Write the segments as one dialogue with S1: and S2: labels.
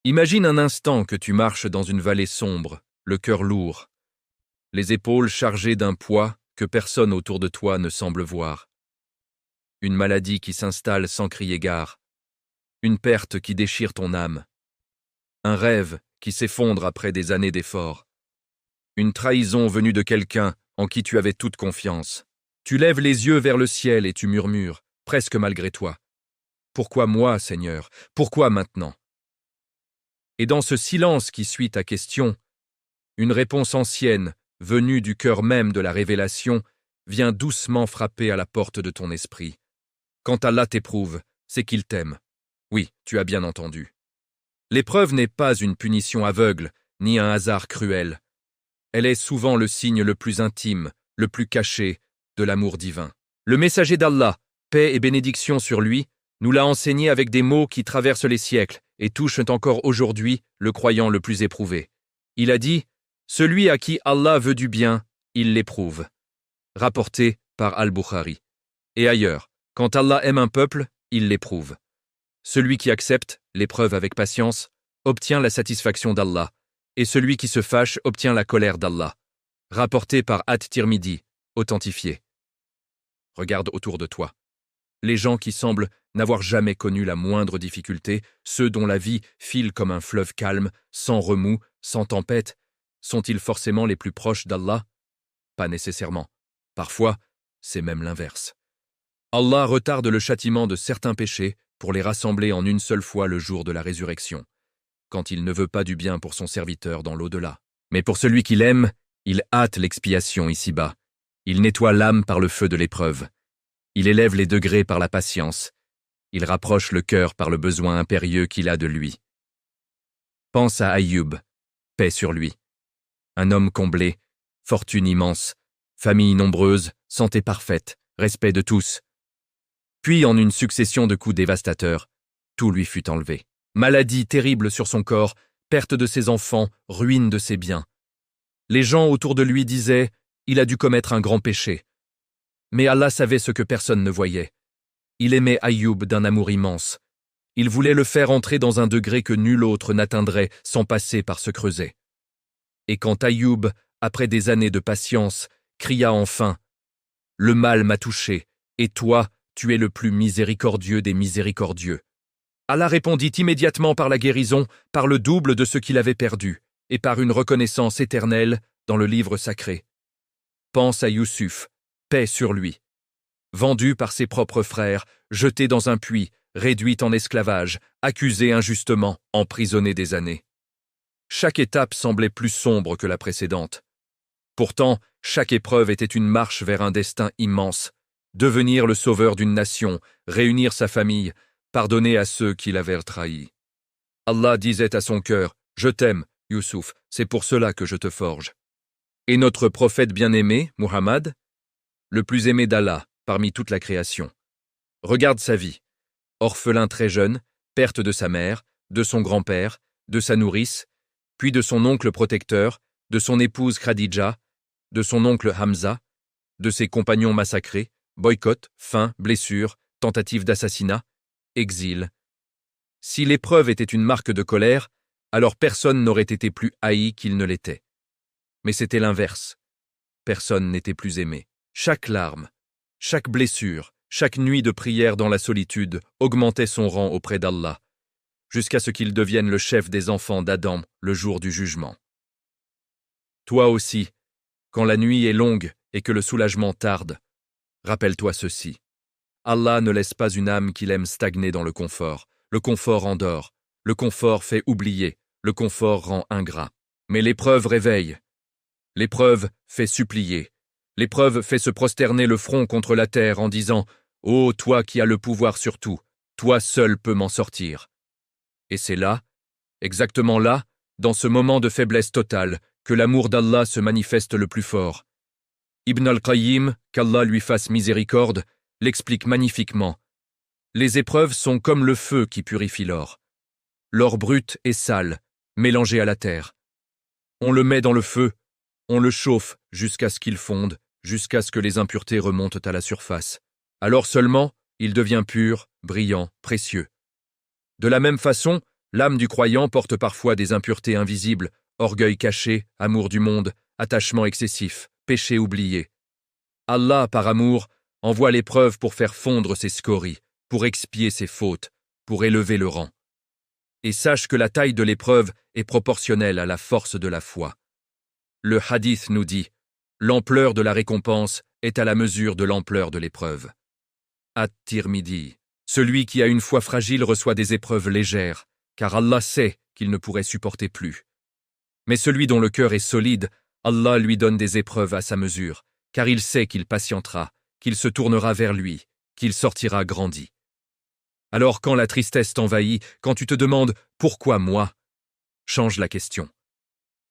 S1: Imagine un instant que tu marches dans une vallée sombre, le cœur lourd, les épaules chargées d'un poids que personne autour de toi ne semble voir. Une maladie qui s'installe sans crier gare, une perte qui déchire ton âme, un rêve qui s'effondre après des années d'efforts, une trahison venue de quelqu'un en qui tu avais toute confiance. Tu lèves les yeux vers le ciel et tu murmures, presque malgré toi. Pourquoi moi, Seigneur? Pourquoi maintenant? Et dans ce silence qui suit ta question, une réponse ancienne, venue du cœur même de la révélation, vient doucement frapper à la porte de ton esprit. Quand Allah t'éprouve, c'est qu'il t'aime. Oui, tu as bien entendu. L'épreuve n'est pas une punition aveugle, ni un hasard cruel. Elle est souvent le signe le plus intime, le plus caché, de l'amour divin. Le messager d'Allah, paix et bénédiction sur lui, nous l'a enseigné avec des mots qui traversent les siècles et touchent encore aujourd'hui le croyant le plus éprouvé. Il a dit « Celui à qui Allah veut du bien, il l'éprouve » rapporté par Al-Bukhari. Et ailleurs, quand Allah aime un peuple, il l'éprouve. Celui qui accepte l'épreuve avec patience obtient la satisfaction d'Allah, et celui qui se fâche obtient la colère d'Allah. Rapporté par At-Tirmidhi, authentifié. Regarde autour de toi. Les gens qui semblent n'avoir jamais connu la moindre difficulté, ceux dont la vie file comme un fleuve calme, sans remous, sans tempête, sont-ils forcément les plus proches d'Allah? Pas nécessairement. Parfois, c'est même l'inverse. Allah retarde le châtiment de certains péchés pour les rassembler en une seule fois le jour de la résurrection, quand il ne veut pas du bien pour son serviteur dans l'au-delà. Mais pour celui qui l'aime, il hâte l'expiation ici-bas. Il nettoie l'âme par le feu de l'épreuve. Il élève les degrés par la patience. Il rapproche le cœur par le besoin impérieux qu'il a de lui. Pense à Ayyub, paix sur lui. Un homme comblé, fortune immense, famille nombreuse, santé parfaite, respect de tous. Puis, en une succession de coups dévastateurs, tout lui fut enlevé. Maladie terrible sur son corps, perte de ses enfants, ruine de ses biens. Les gens autour de lui disaient « Il a dû commettre un grand péché ». Mais Allah savait ce que personne ne voyait. Il aimait Ayyub d'un amour immense. Il voulait le faire entrer dans un degré que nul autre n'atteindrait sans passer par ce creuset. Et quand Ayyub, après des années de patience, cria enfin « Le mal m'a touché, et toi, tu es le plus miséricordieux des miséricordieux ». Allah répondit immédiatement par la guérison, par le double de ce qu'il avait perdu, et par une reconnaissance éternelle dans le livre sacré. Pense à Youssouf, paix sur lui. Vendu par ses propres frères, jeté dans un puits, réduit en esclavage, accusé injustement, emprisonné des années. Chaque étape semblait plus sombre que la précédente. Pourtant, chaque épreuve était une marche vers un destin immense. Devenir le sauveur d'une nation, réunir sa famille, pardonner à ceux qui l'avaient trahi. Allah disait à son cœur, « Je t'aime, Youssouf, c'est pour cela que je te forge. » Et notre prophète bien-aimé, Muhammad, le plus aimé d'Allah parmi toute la création. Regarde sa vie. Orphelin très jeune, perte de sa mère, de son grand-père, de sa nourrice, puis de son oncle protecteur, de son épouse Khadija, de son oncle Hamza, de ses compagnons massacrés, boycott, faim, blessures, tentative d'assassinat, exil. Si l'épreuve était une marque de colère, alors personne n'aurait été plus haï qu'il ne l'était. Mais c'était l'inverse. Personne n'était plus aimé. Chaque larme, chaque blessure, chaque nuit de prière dans la solitude augmentait son rang auprès d'Allah, jusqu'à ce qu'il devienne le chef des enfants d'Adam le jour du jugement. Toi aussi, quand la nuit est longue et que le soulagement tarde, rappelle-toi ceci. Allah ne laisse pas une âme qu'il aime stagner dans le confort. Le confort endort, le confort fait oublier, le confort rend ingrat. Mais l'épreuve réveille. L'épreuve fait supplier. L'épreuve fait se prosterner le front contre la terre en disant « Ô toi qui as le pouvoir sur tout, toi seul peux m'en sortir. » Et c'est là, exactement là, dans ce moment de faiblesse totale, que l'amour d'Allah se manifeste le plus fort. Ibn al-Qayyim, qu'Allah lui fasse miséricorde, l'explique magnifiquement. Les épreuves sont comme le feu qui purifie l'or. L'or brut est sale, mélangé à la terre. On le met dans le feu, on le chauffe jusqu'à ce qu'il fonde, jusqu'à ce que les impuretés remontent à la surface. Alors seulement, il devient pur, brillant, précieux. De la même façon, L'âme du croyant porte parfois des impuretés invisibles, orgueil caché, amour du monde, attachement excessif, péché oublié. Allah, par amour, envoie l'épreuve pour faire fondre ses scories, pour expier ses fautes, pour élever le rang. Et sache que la taille de l'épreuve est proportionnelle à la force de la foi. Le hadith nous dit « L'ampleur de la récompense est à la mesure de l'ampleur de l'épreuve. » At-Tirmidhi. Celui qui a une foi fragile reçoit des épreuves légères, car Allah sait qu'il ne pourrait supporter plus. Mais celui dont le cœur est solide, Allah lui donne des épreuves à sa mesure, car il sait qu'il patientera, qu'il se tournera vers lui, qu'il sortira grandi. Alors quand la tristesse t'envahit, quand tu te demandes « Pourquoi moi ?», change la question.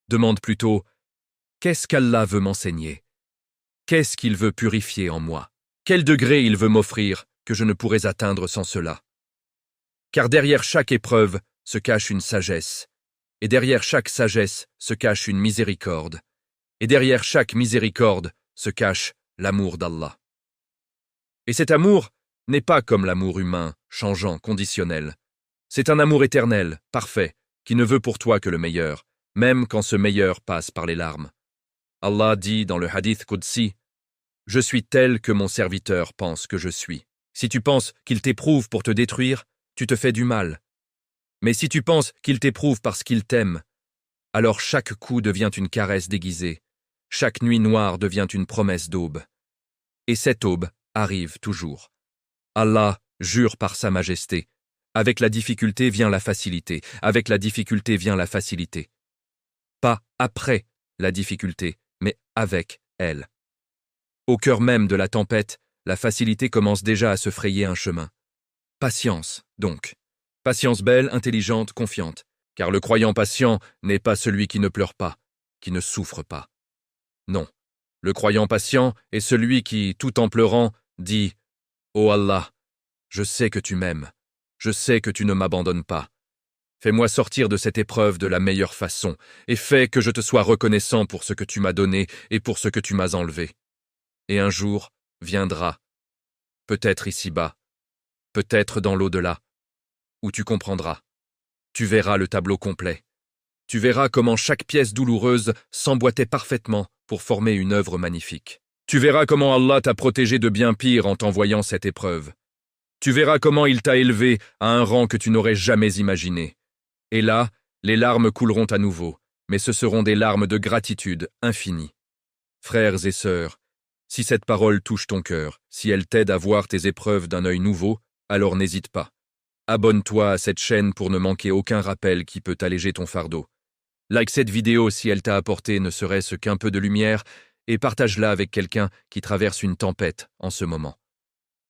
S1: Demande plutôt « Qu'est-ce qu'Allah veut m'enseigner ? Qu'est-ce qu'il veut purifier en moi ? Quel degré il veut m'offrir que je ne pourrais atteindre sans cela ? Car derrière chaque épreuve se cache une sagesse, et derrière chaque sagesse se cache une miséricorde, et derrière chaque miséricorde se cache l'amour d'Allah. Et cet amour n'est pas comme l'amour humain, changeant, conditionnel. C'est un amour éternel, parfait, qui ne veut pour toi que le meilleur, même quand ce meilleur passe par les larmes. Allah dit dans le hadith Qudsi « Je suis tel que mon serviteur pense que je suis. Si tu penses qu'il t'éprouve pour te détruire, tu te fais du mal. Mais si tu penses qu'il t'éprouve parce qu'il t'aime, alors chaque coup devient une caresse déguisée, chaque nuit noire devient une promesse d'aube. Et cette aube arrive toujours. Allah jure par sa majesté. Avec la difficulté vient la facilité. Avec la difficulté vient la facilité. Pas après la difficulté, mais avec elle. Au cœur même de la tempête, la facilité commence déjà à se frayer un chemin. Patience, donc. Patience belle, intelligente, confiante. Car le croyant patient n'est pas celui qui ne pleure pas, qui ne souffre pas. Non. Le croyant patient est celui qui, tout en pleurant, dit « Ô Allah, je sais que tu m'aimes, je sais que tu ne m'abandonnes pas. Fais-moi sortir de cette épreuve de la meilleure façon, et fais que je te sois reconnaissant pour ce que tu m'as donné et pour ce que tu m'as enlevé. Et un jour viendra, peut-être ici-bas, peut-être dans l'au-delà, où tu comprendras. Tu verras le tableau complet. Tu verras comment chaque pièce douloureuse s'emboîtait parfaitement pour former une œuvre magnifique. Tu verras comment Allah t'a protégé de bien pire en t'envoyant cette épreuve. Tu verras comment il t'a élevé à un rang que tu n'aurais jamais imaginé. Et là, les larmes couleront à nouveau, mais ce seront des larmes de gratitude infinie. Frères et sœurs, si cette parole touche ton cœur, si elle t'aide à voir tes épreuves d'un œil nouveau, alors n'hésite pas. Abonne-toi à cette chaîne pour ne manquer aucun rappel qui peut alléger ton fardeau. Like cette vidéo si elle t'a apporté ne serait-ce qu'un peu de lumière et partage-la avec quelqu'un qui traverse une tempête en ce moment.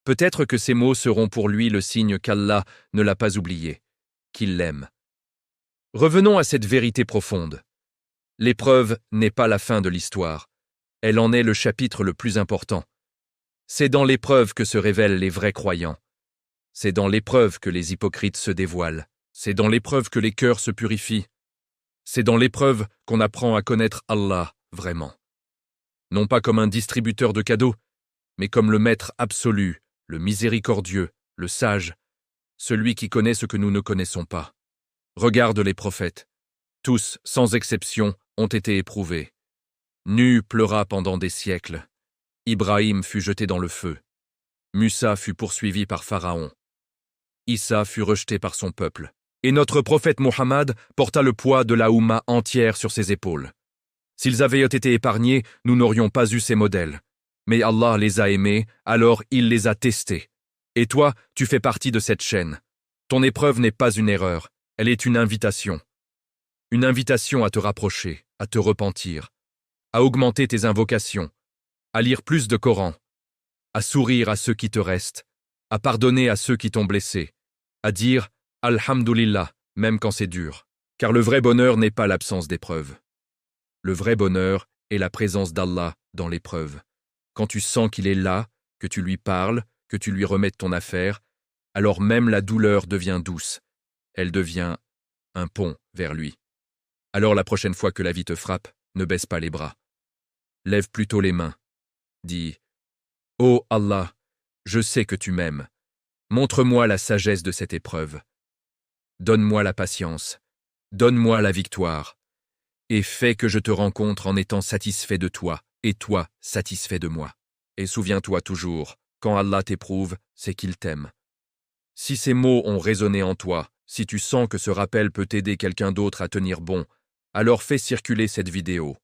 S1: Peut-être que ces mots seront pour lui le signe qu'Allah ne l'a pas oublié, qu'il l'aime. Revenons à cette vérité profonde. L'épreuve n'est pas la fin de l'histoire. Elle en est le chapitre le plus important. C'est dans l'épreuve que se révèlent les vrais croyants. C'est dans l'épreuve que les hypocrites se dévoilent. C'est dans l'épreuve que les cœurs se purifient. C'est dans l'épreuve qu'on apprend à connaître Allah vraiment. Non pas comme un distributeur de cadeaux, mais comme le maître absolu, le miséricordieux, le sage, celui qui connaît ce que nous ne connaissons pas. Regarde les prophètes. Tous, sans exception, ont été éprouvés. Nu pleura pendant des siècles. Ibrahim fut jeté dans le feu. Musa fut poursuivi par Pharaon. Issa fut rejeté par son peuple. Et notre prophète Mohammed porta le poids de la Oumma entière sur ses épaules. S'ils avaient été épargnés, nous n'aurions pas eu ces modèles. Mais Allah les a aimés, alors il les a testés. Et toi, tu fais partie de cette chaîne. Ton épreuve n'est pas une erreur, elle est une invitation. Une invitation à te rapprocher, à te repentir, à augmenter tes invocations, à lire plus de Coran, à sourire à ceux qui te restent, à pardonner à ceux qui t'ont blessé, à dire « Alhamdulillah » même quand c'est dur. Car le vrai bonheur n'est pas l'absence d'épreuve. Le vrai bonheur est la présence d'Allah dans l'épreuve. Quand tu sens qu'il est là, que tu lui parles, que tu lui remettes ton affaire, alors même la douleur devient douce. Elle devient un pont vers lui. Alors la prochaine fois que la vie te frappe, ne baisse pas les bras. Lève plutôt les mains. Dis « Oh Allah, je sais que tu m'aimes. Montre-moi la sagesse de cette épreuve. donne-moi la patience, donne-moi la victoire, et fais que je te rencontre en étant satisfait de toi, et toi satisfait de moi. Et souviens-toi toujours, quand Allah t'éprouve, c'est qu'il t'aime. Si ces mots ont résonné en toi, si tu sens que ce rappel peut aider quelqu'un d'autre à tenir bon, alors fais circuler cette vidéo.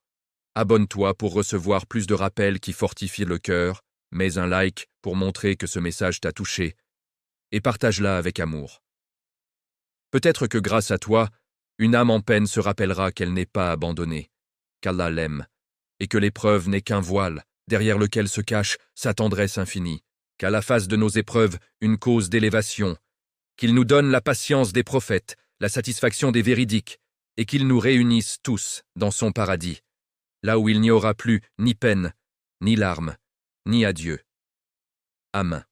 S1: Abonne-toi pour recevoir plus de rappels qui fortifient le cœur, mets un like pour montrer que ce message t'a touché, et partage-la avec amour. Peut-être que grâce à toi, une âme en peine se rappellera qu'elle n'est pas abandonnée, qu'Allah l'aime, et que l'épreuve n'est qu'un voile, derrière lequel se cache sa tendresse infinie, qu'à la face de nos épreuves, une cause d'élévation, qu'il nous donne la patience des prophètes, la satisfaction des véridiques, et qu'il nous réunisse tous dans son paradis, là où il n'y aura plus ni peine, ni larmes, ni adieu. Amen.